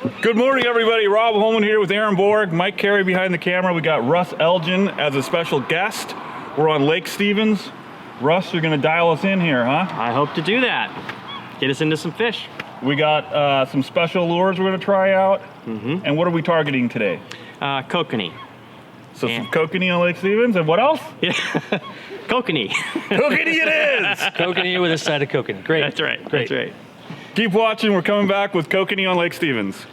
Good morning, everybody. Rob Holman here with Aaron Borg, Mike Carey behind the camera. We got Russ Elgin as a special guest. We're on Lake Stevens. Russ, you're gonna dial us in here, huh? I hope to do that. Get us into some fish. We got some special lures we're gonna try out. And what are we targeting today? Kokanee. So some kokanee on Lake Stevens, and what else? Yeah. Kokanee. Kokanee it is! Kokanee with a side of kokanee. Great. That's right. Great. That's right. Keep watching, we're coming back with kokanee on Lake Stevens.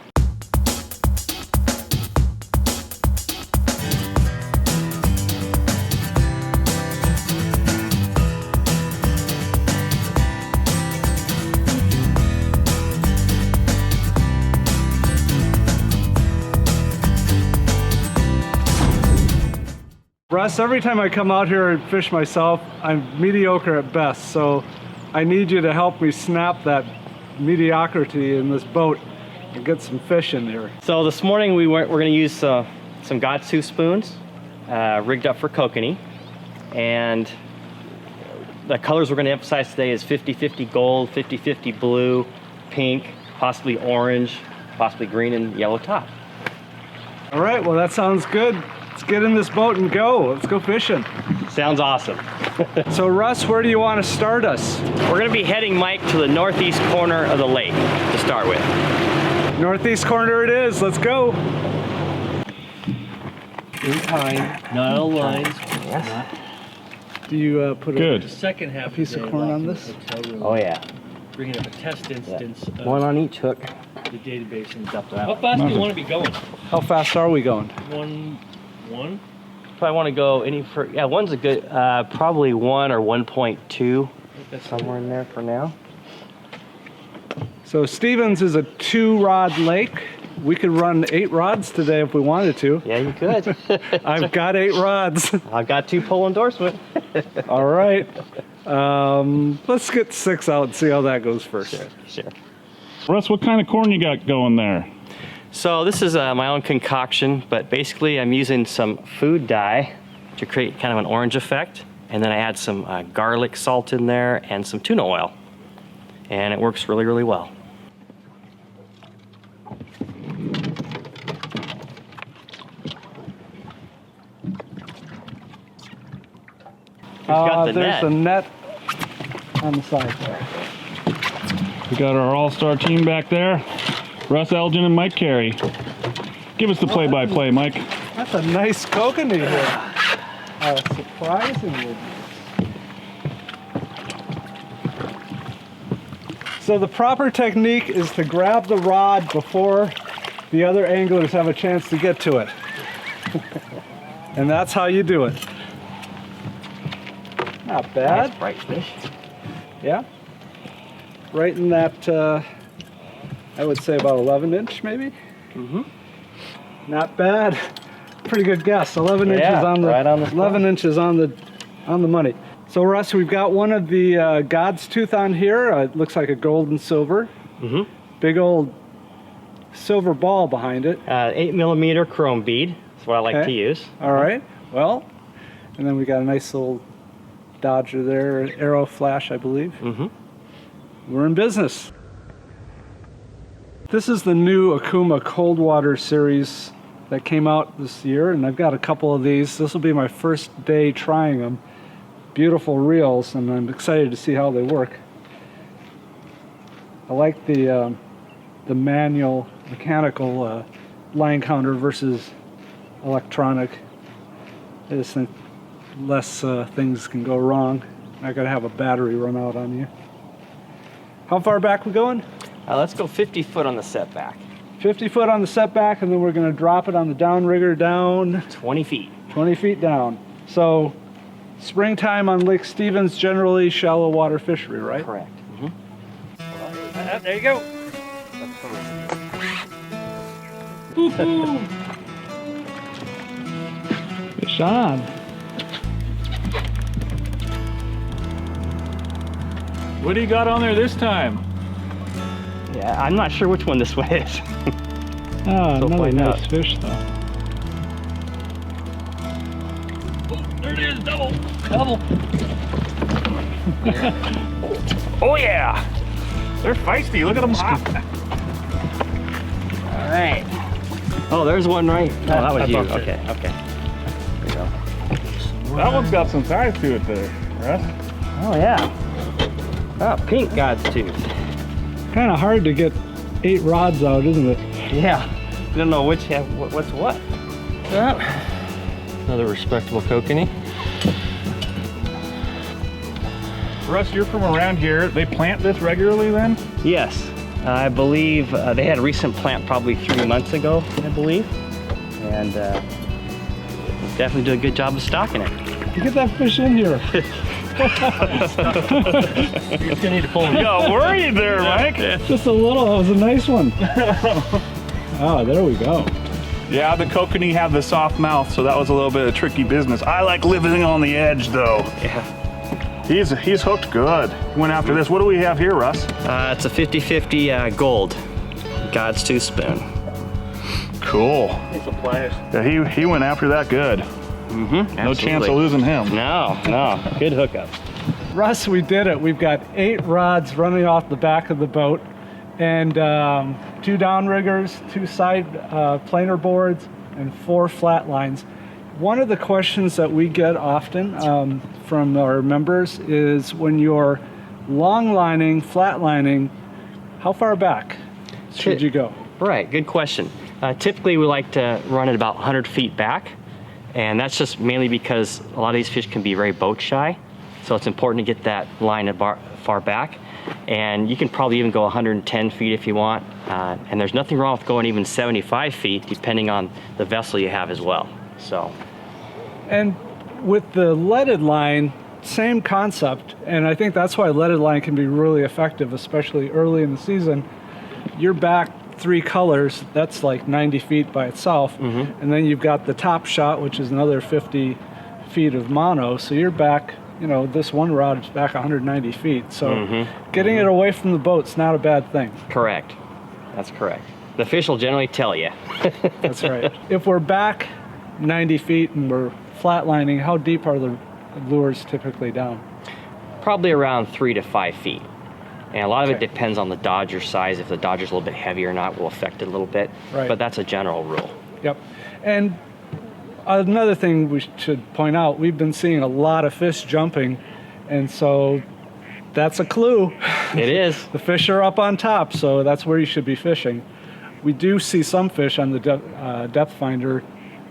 Russ, every time I come out here and fish myself, I'm mediocre at best, so I need you to help me snap that mediocrity in this boat and get some fish in here. So this morning we're going to use some Gatsu spoons rigged up for kokanee, and the colors we're going to emphasize today is 50-50 gold, 50-50 blue, pink, possibly orange, possibly green and yellow top. All right, well that sounds good. Let's get in this boat and go. Let's go fishing. Sounds awesome. So Russ, where do you want to start us? We're going to be heading, Mike, to the northeast corner of the lake to start with. Northeast corner it is. Let's go. In time, not all lines. Yes. Do you put Good. The second half A piece of corn on this? Oh yeah. Bringing up a test instance of One on each hook. the database. And Up to that how one. fast do you want to be going? How fast are we going? One? Probably want to go any for, yeah, one's a good, probably 1 or 1.2, somewhere in there for now. So Stevens is a 2-rod lake. We could run 8 rods today if we wanted to. Yeah, you could. I've got 8 rods. I've got 2 pull endorsement. All right. Let's get 6 out and see how that goes first. Sure. Russ, what kind of corn you got going there? So this is my own concoction, but basically I'm using some food dye to create kind of an orange effect. And then I add some garlic salt in there and some tuna oil. And it works really, really well. Got the there's net. the net on the side there. We got our all-star team back there. Russ Elgin and Mike Carey. Give us the play-by-play, Mike. That's a nice kokanee here. Surprisingly. So the proper technique is to grab the rod before the other anglers have a chance to get to it. And that's how you do it. Not bad. Nice bright fish. Yeah. Right in that, I would say about 11 inch maybe. Not bad. Pretty good guess. 11 inches on the, right on the 11 inches on the money. So Russ, we've got one of the God's Tooth on here. It looks like a gold and silver. Big old silver ball behind it. 8mm chrome bead. That's what I like to use. All right. Well, and then we got a nice little Dodger there, arrow flash, I believe. We're in business. This is the new Akuma Cold Water series that came out this year, and I've got a couple of these. This will be my first day trying them. Beautiful reels, and I'm excited to see how they work. I like the manual, mechanical line counter versus electronic. I just think less things can go wrong. Not gonna have a battery run out on you. How far back we going? Let's go 50 foot on the setback. 50 foot on the setback, and then we're gonna drop it on the downrigger down 20 feet. 20 feet down. So springtime on Lake Stevens, generally shallow water fishery, right? Correct. There you go. Fish on. What do you got on there this time? Yeah, I'm not sure which one this one is. Oh, So another find nice out. fish though. There it is, double. Double. Oh yeah! They're feisty, look at them hop. All Oh, there's one right. Oh, that was you. bumped it. Okay, okay. There you go. That one's got some size to it there, Russ. Oh yeah. Oh, pink God's tooth. Kind of hard to get 8 rods out, isn't it? Yeah. You don't know which what's what. Yep. Another respectable kokanee. Russ, you're from around here. They plant this regularly then? Yes, I believe they had a recent plant probably 3 months ago, I believe, and definitely do a good job of stocking it. You get that fish in here. You're gonna need to pull him. You got worried there, Mike. Just a little, that was a nice one. Oh, there we go. Yeah, the kokanee have the soft mouth, so that was a little bit of tricky business. I like living on the edge though. Yeah. He's hooked good. Went after this. What do we have here, Russ? It's a 50-50 gold God's tooth spoon. Cool. Need some pliers. Yeah, he went after that good. Mm-hmm. No chance of losing him. No, good hookup. Russ, we did it. We've got 8 rods running off the back of the boat, and 2 downriggers, 2 side planer boards, and 4 flat lines. One of the questions that we get often from our members is when you're long lining, flat lining, how far back should you go? Right, good question. Typically we like to run it about 100 feet back, and that's just mainly because a lot of these fish can be very boat shy, so it's important to get that line far back. And you can probably even go 110 feet if you want, and there's nothing wrong with going even 75 feet depending on the vessel you have as well. So, and with the leaded line, same concept, and I think that's why leaded line can be really effective, especially early in the season. You're back 3 colors, that's like 90 feet by itself, and then you've got the top shot, which is another 50 feet of mono, so you're back, you know, this one rod is back 190 feet, so getting it away from the boat's not a bad thing. correct. That's correct. The fish will generally tell you. That's right. If we're back 90 feet and we're flatlining, how deep are the lures typically down? Probably around 3 to 5 feet. And a lot of it Okay. depends on the dodger size. If the dodger's a little bit heavy or not will affect it a little bit. Right. But that's a general rule. Yep. And another thing we should point out, we've been seeing a lot of fish jumping, and so that's a clue. It is. The fish are up on top, so that's where you should be fishing. We do see some fish on the depth finder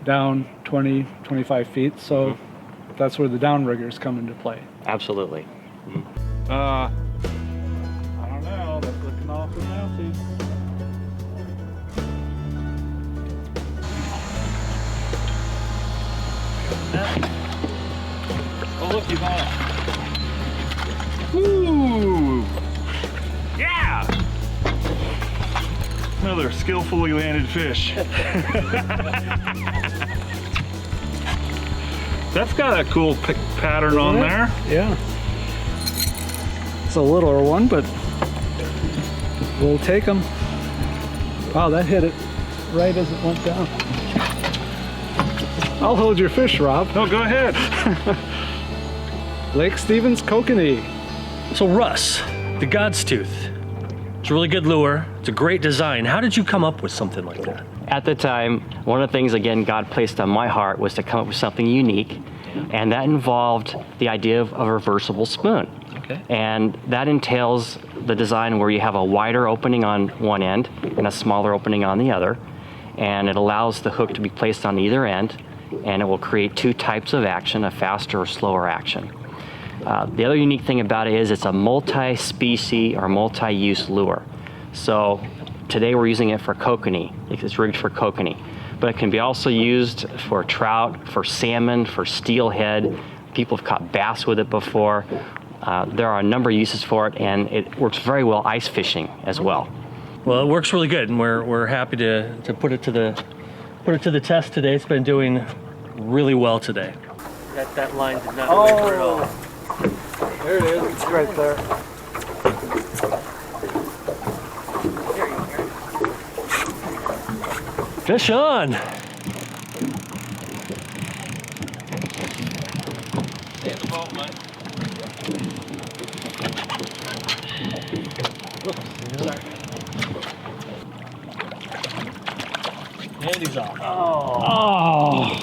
down 20, 25 feet, so that's where the downriggers come into play. Absolutely. I don't know. That's looking awful mousy. Oh, look, he's on. Woo! Yeah! Another skillfully landed fish. That's got a cool pattern on there. Yeah. It's a littler one, but we'll take them. Wow, that hit it right as it went down. I'll hold your fish, Rob. No, go ahead. Lake Stevens Kokanee. So Russ, the God's Tooth. It's a really good lure. It's a great design. How did you come up with something like that? At the time, one of the things, again, God placed on my heart was to come up with something unique, and that involved the idea of a reversible spoon. Okay. And that entails the design where you have a wider opening on one end and a smaller opening on the other, and it allows the hook to be placed on either end, and it will create 2 types of action, a faster or slower action. The other unique thing about it is it's a multi-species or multi-use lure. So today we're using it for kokanee. It's rigged for kokanee, but it can be also used for trout, for salmon, for steelhead. People have caught bass with it before. There are a number of uses for it, and it works very well ice fishing as well. Well, it works really good, and we're happy to put it to the test today. It's been doing really well today. That line did not wiggle at all. There it is. It's right there. Fish on. And he's off. Oh,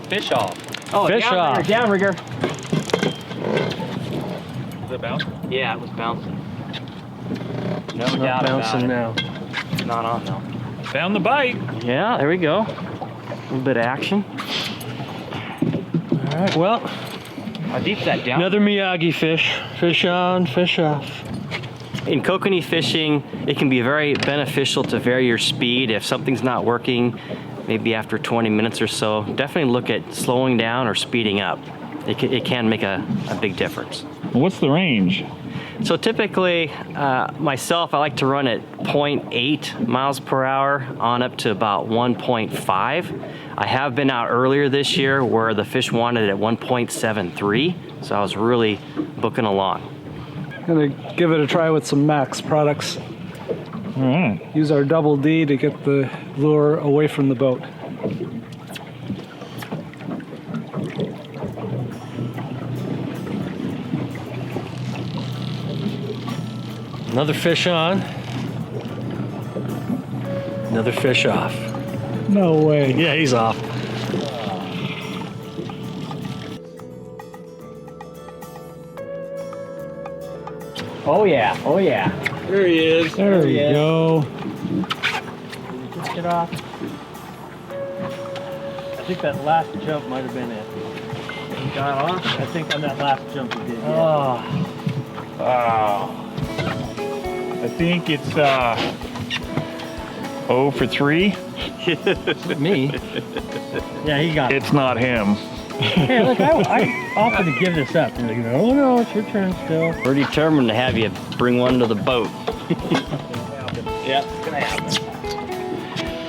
Fish off. oh, Fish off. downrigger. Is it bouncing? Yeah, it was bouncing. No Not doubt bouncing about it. now. Not on though. Found the bite. Yeah, there we go. A little bit of action. All right, well, How deep's that down? another Miyagi fish. Fish on, fish off. In kokanee fishing, it can be very beneficial to vary your speed. If something's not working, maybe after 20 minutes or so, definitely look at slowing down or speeding up. It can make a big difference. What's the range? So typically, myself, I like to run at 0.8 miles per hour on up to about 1.5. I have been out earlier this year where the fish wanted at 1.73, so I was really booking along. Gonna give it a try with some Max products. All right. Use our double D to get the lure away from the boat. Another fish on. Another fish off. No way. Yeah, he's off. Oh yeah, oh yeah. There he is. There we is. go. Let's get off. I think that last jump might have been it. He got off. I think on that last jump he did. Oh, Wow. I think it's 0 for 3. Me? Yeah, he got it. It's not him. Hey, look, I offered to give this up. And like, oh no, it's your turn still. we're determined to have you bring one to the boat.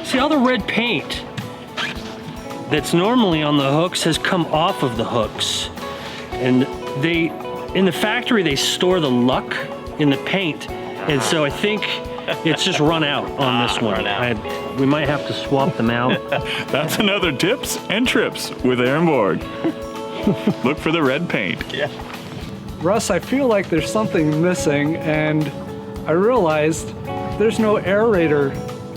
See, all the red paint that's normally on the hooks has come off of the hooks. And in the factory, they store the luck in the paint. And so I think it's just run out on this one. Run out. We might have to swap them out. That's another tips and trips with Aaron Borg. Look for the red paint. Russ, I feel like there's something missing, and I realized there's no aerator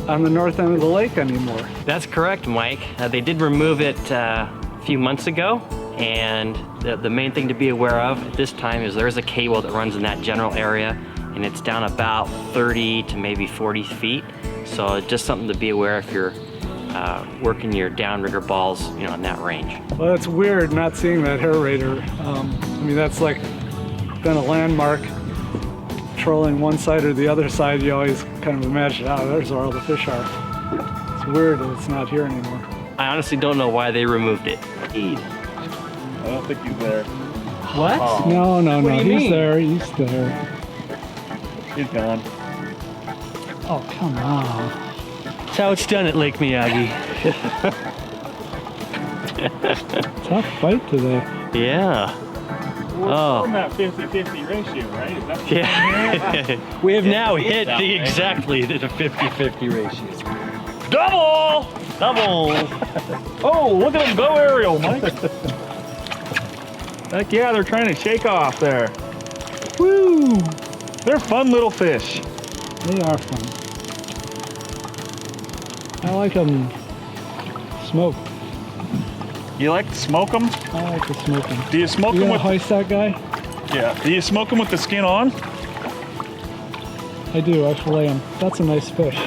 on the north end of the lake anymore. That's correct, Mike. They did remove it a few months ago, and the main thing to be aware of at this time is there's a cable that runs in that general area, and it's down about 30 to maybe 40 feet. So just something to be aware if you're working your downrigger balls, in that range. Well, it's weird not seeing that aerator. I mean, that's like been a landmark. Trolling one side or the other side, you always kind of imagine, there's where all the fish are. It's weird that it's not here anymore. I honestly don't know why they removed it. I don't think he's there. What? No, What do you he's mean? there, he's there. He's gone. Oh, come on. That's how it's done at Lake Miyagi. Tough fight today. Yeah. Oh. From that 50-50 ratio, right? Is that Yeah. We have now hit exactly the 50-50 ratio. Double! Oh, look at him go aerial, Mike. Heck yeah, they're trying to shake off there. Woo! They're fun little fish. They are fun. I like them smoked. You like to smoke them? I like to smoke them. Do you smoke You them gonna with? hoist that guy? Yeah. Do you smoke them with the skin on? I do, I fillet them. That's a nice fish.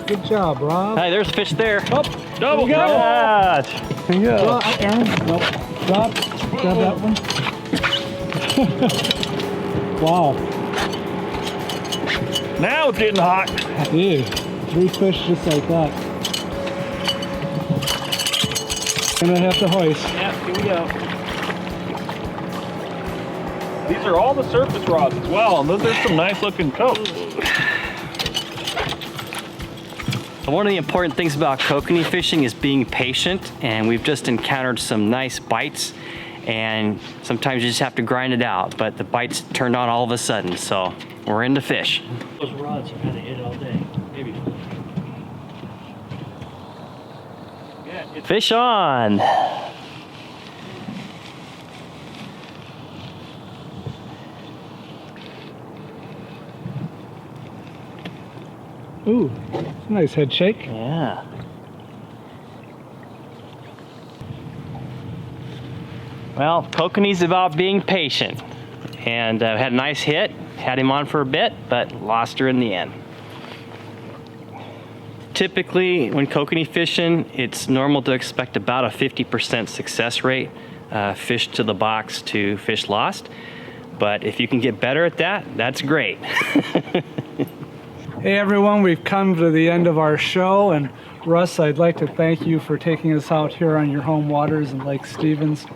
Good job, Rob. Hey, there's a fish there. Up. Double There you go. catch. There you go. Aaron, nope. Drop. Grab that one. Wow. Now it's getting hot. Ew. 3 fish just like that. Gonna have to hoist. Yeah, here we go. These are all the surface rods as well, and those are some nice looking coats. One of the important things about kokanee fishing is being patient, and we've just encountered some nice bites, and sometimes you just have to grind it out, but the bites turned on all of a sudden, so we're into fish. Those rods are kind of hit all day. Maybe. Fish on! Ooh, Ooh, it's a nice head shake. Yeah. Well, Kokanee's about being patient. And had a nice hit, had him on for a bit, but lost her in the end. Typically, when kokanee fishing, it's normal to expect about a 50% success rate, fish to the box to fish lost. But if you can get better at that, that's great. Hey everyone, we've come to the end of our show, and Russ, I'd like to thank you for taking us out here on your home waters in Lake Stevens.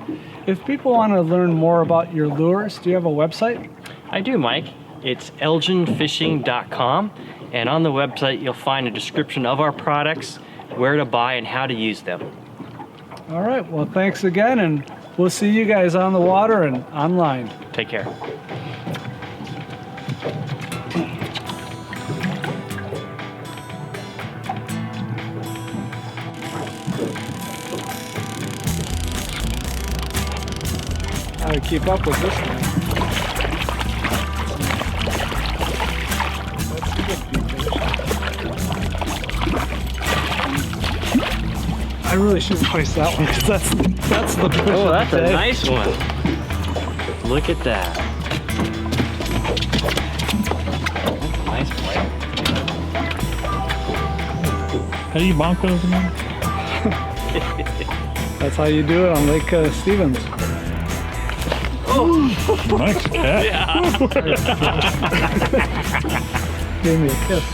If people want to learn more about your lures, do you have a website? I do, Mike. It's elginfishing.com, and on the website you'll find a description of our products, where to buy, and how to use them. All right, well thanks again, and we'll see you guys on the water and online. Take care. How to keep up with this thing. I really should place that one because that's the fish. Oh, that's of the a day. nice one. Look at that. Nice play. How do you bonk those again? That's how you do it on Lake Stevens. Nice catch. Yeah. Gave me a kiss.